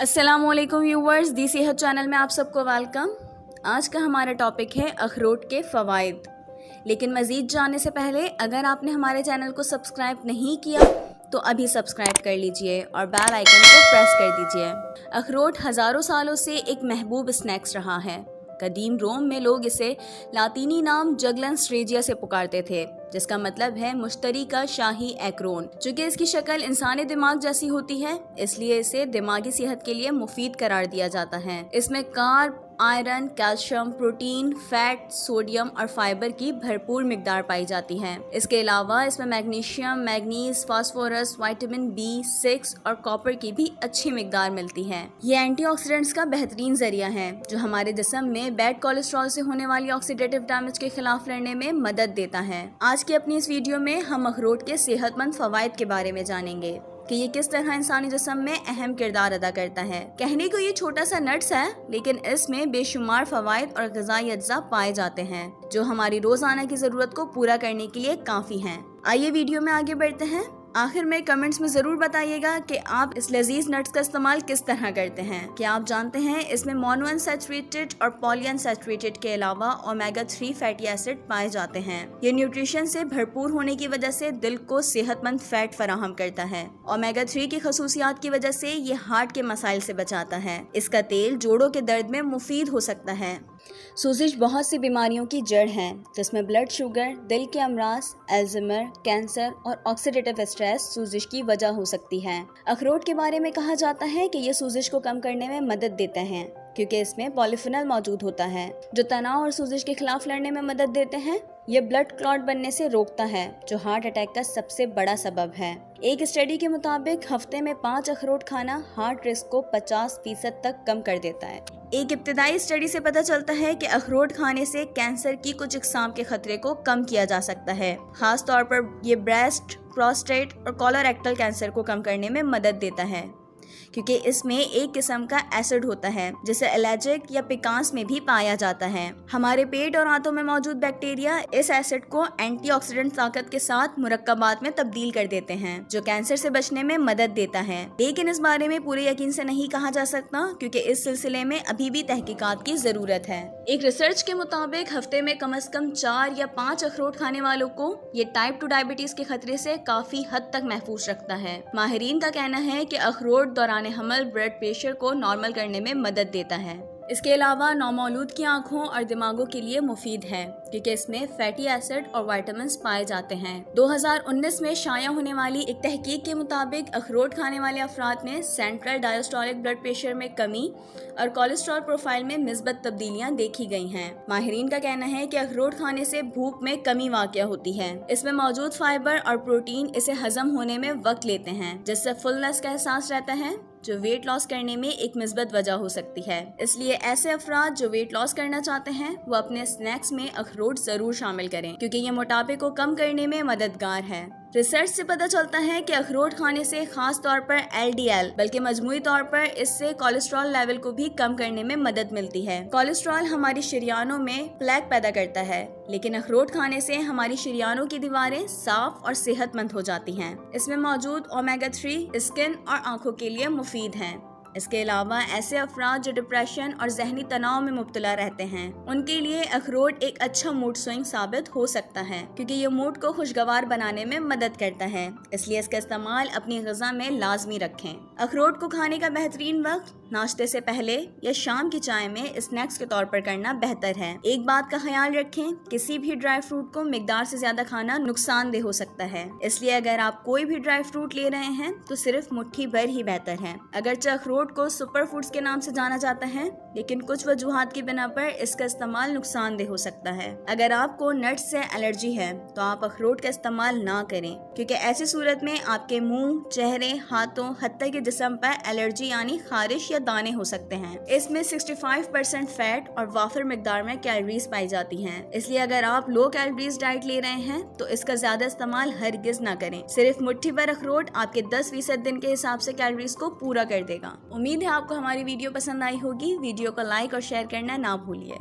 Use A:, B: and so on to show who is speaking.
A: अस्सलाम वालेकुम व्यूवर्स, दी सेहत चैनल में आप सबको वेलकम। आज का हमारा टॉपिक है अखरोट के फ़वाइद। लेकिन मज़ीद जानने से पहले अगर आपने हमारे चैनल को सब्सक्राइब नहीं किया तो अभी सब्सक्राइब कर लीजिए और बेल आइकन को प्रेस कर दीजिए। अखरोट हज़ारों सालों से एक महबूब स्नैक्स रहा है। कदीम रोम में लोग इसे लातीनी नाम जगलन स्ट्रेजिया से पुकारते थे, जिसका मतलब है मुश्तरी का शाही एक्रोन। चूँकि इसकी शक्ल इंसानी दिमाग जैसी होती है, इसलिए इसे दिमागी सेहत के लिए मुफीद करार दिया जाता है। इसमें carb, iron, calcium, protein, fat, sodium और फाइबर की भरपूर मिकदार पाई जाती है। इसके अलावा इसमें magnesium, manganese, phosphorus, vitamin B6 और कॉपर की भी अच्छी मिकदार मिलती है। ये एंटीऑक्सीडेंट्स का बेहतरीन जरिया है जो हमारे जिस्म में बैड कोलेस्ट्रॉल से होने वाली ऑक्सीडेटिव डैमेज के खिलाफ लड़ने में मदद देता है। आज की अपनी इस वीडियो में हम अखरोट के सेहतमंद फवाइद के बारे में जानेंगे कि ये किस तरह इंसानी जिस्म में अहम किरदार अदा करता है। कहने को ये छोटा सा नट्स है, लेकिन इसमें बेशुमार फवाइद और ग़िज़ाई अज्जा पाए जाते हैं जो हमारी रोजाना की जरूरत को पूरा करने के लिए काफी हैं। आइए वीडियो में आगे बढ़ते हैं। आखिर में कमेंट्स में जरूर बताइएगा कि आप इस लजीज नट्स का इस्तेमाल किस तरह करते हैं। क्या आप जानते हैं इसमें मोनोअनसैचुरेटेड और पॉलीअनसैचुरेटेड के अलावा ओमेगा 3 फैटी एसिड पाए जाते हैं। ये न्यूट्रिशन से भरपूर होने की वजह से दिल को सेहतमंद फैट फराहम करता है। ओमेगा 3 की खसूसियात की वजह से ये हार्ट के मसाइल से बचाता है। इसका तेल जोड़ों के दर्द में मुफीद हो सकता है। सूजिश बहुत सी बीमारियों की जड़ है, जिसमें ब्लड शुगर, दिल के अमराज, अल्जाइमर, कैंसर और ऑक्सीडेटिव स्ट्रेस सूजिश की वजह हो सकती है। अखरोट के बारे में कहा जाता है कि ये सूजिश को कम करने में मदद देते हैं, क्योंकि इसमें पॉलीफिनॉल मौजूद होता है जो तनाव और सूजिश के खिलाफ लड़ने में मदद देते हैं। ये ब्लड क्लॉट बनने से रोकता है, जो हार्ट अटैक का सबसे बड़ा सबब है। एक स्टडी के मुताबिक हफ्ते में 5 अखरोट खाना हार्ट रिस्क को 50% तक कम कर देता है। एक इब्तिदाई स्टडी से पता चलता है कि अखरोट खाने से कैंसर की कुछ अक़साम के खतरे को कम किया जा सकता है। खास तौर पर ये ब्रेस्ट, प्रोस्टेट और कोलोरेक्टल कैंसर को कम करने में मदद देता है, क्योंकि इसमें एक किस्म का एसिड होता है जिसे एलर्जिक या पिकांस में भी पाया जाता है। हमारे पेट और आंतों में मौजूद बैक्टीरिया इस एसिड को एंटीऑक्सीडेंट ताकत के साथ मुरक्कबात में तब्दील कर देते हैं, जो कैंसर से बचने में मदद देता है। लेकिन इस बारे में पूरे यकीन से नहीं कहा जा सकता, क्योंकि इस सिलसिले में अभी भी तहकीकात की जरूरत है। एक रिसर्च के मुताबिक हफ्ते में कम से कम 4 या 5 अखरोट खाने वालों को ये टाइप 2 डायबिटीज के खतरे से काफी हद तक महफूज रखता है। माहिरीन का कहना है कि अखरोट दौरान हमल ब्लड प्रेशर को नॉर्मल करने में मदद देता है। इसके अलावा नौमौलूद की आंखों और दिमागों के लिए मुफीद है, क्योंकि इसमें फैटी एसिड और विटामिन्स पाए जाते हैं। 2019 में शाया होने वाली एक तहकीक के मुताबिक अखरोट खाने वाले अफराद में सेंट्रल डायस्टोलिक ब्लड प्रेशर में कमी और कोलेस्ट्रॉल प्रोफाइल में निस्बत तब्दीलियां देखी गई हैं। माहिरीन का कहना है कि अखरोट खाने से भूख में कमी वाक़या होती है। इसमें मौजूद फाइबर और प्रोटीन इसे हजम होने में वक्त लेते हैं, जिससे फुलनेस का एहसास रहता है, जो वेट लॉस करने में एक मिस्बत वजह हो सकती है। इसलिए ऐसे अफराद जो वेट लॉस करना चाहते हैं वो अपने स्नैक्स में अखरोट जरूर शामिल करें, क्योंकि ये मोटापे को कम करने में मददगार है। रिसर्च से पता चलता है कि अखरोट खाने से खास तौर पर LDL बल्कि मजमूई तौर पर इससे कोलेस्ट्रॉल लेवल को भी कम करने में मदद मिलती है। कोलेस्ट्रॉल हमारी शरीयानों में प्लेक पैदा करता है, लेकिन अखरोट खाने से हमारी शरीयानों की दीवारें साफ और सेहतमंद हो जाती हैं। इसमें मौजूद ओमेगा 3 स्किन और आंखों के लिए मुफीद हैं। इसके अलावा ऐसे अफराद जो डिप्रेशन और जहनी तनाव में मुब्तला रहते हैं, उनके लिए अखरोट एक अच्छा मूड स्विंग साबित हो सकता है, क्योंकि ये मूड को खुशगवार बनाने में मदद करता है। इसलिए इसका इस्तेमाल अपनी ग़िज़ा में लाजमी रखें। अखरोट को खाने का बेहतरीन वक्त नाश्ते से पहले या शाम की चाय में स्नैक्स के तौर पर करना बेहतर है। एक बात का ख्याल रखें, किसी भी ड्राई फ्रूट को मिकदार से ज्यादा खाना नुकसानदेह हो सकता है। इसलिए अगर आप कोई भी ड्राई फ्रूट ले रहे हैं तो सिर्फ मुट्ठी भर ही बेहतर है। अगरचे अखरोट को सुपर फूड्स के नाम से जाना जाता है, लेकिन कुछ वजूहात की बिना पर इसका इस्तेमाल नुकसानदेह हो सकता है। अगर आपको नट्स से एलर्जी है तो आप अखरोट का इस्तेमाल ना करें, क्योंकि ऐसी सूरत में आपके मुंह, चेहरे, हाथों, हत्ता के जिस्म पर एलर्जी यानी खारिश या दाने हो सकते हैं। इसमें 65% फैट और वाफिर मिकदार में कैलोरीज पाई जाती हैं। इसलिए अगर आप लो कैलोरीज डाइट ले रहे हैं तो इसका ज्यादा इस्तेमाल हरगिज ना करें। सिर्फ मुट्ठी भर अखरोट आपके 10% दिन के हिसाब से कैलोरीज को पूरा कर देगा। उम्मीद है आपको हमारी वीडियो पसंद आई होगी। वीडियो को लाइक और शेयर करना ना भूलिए।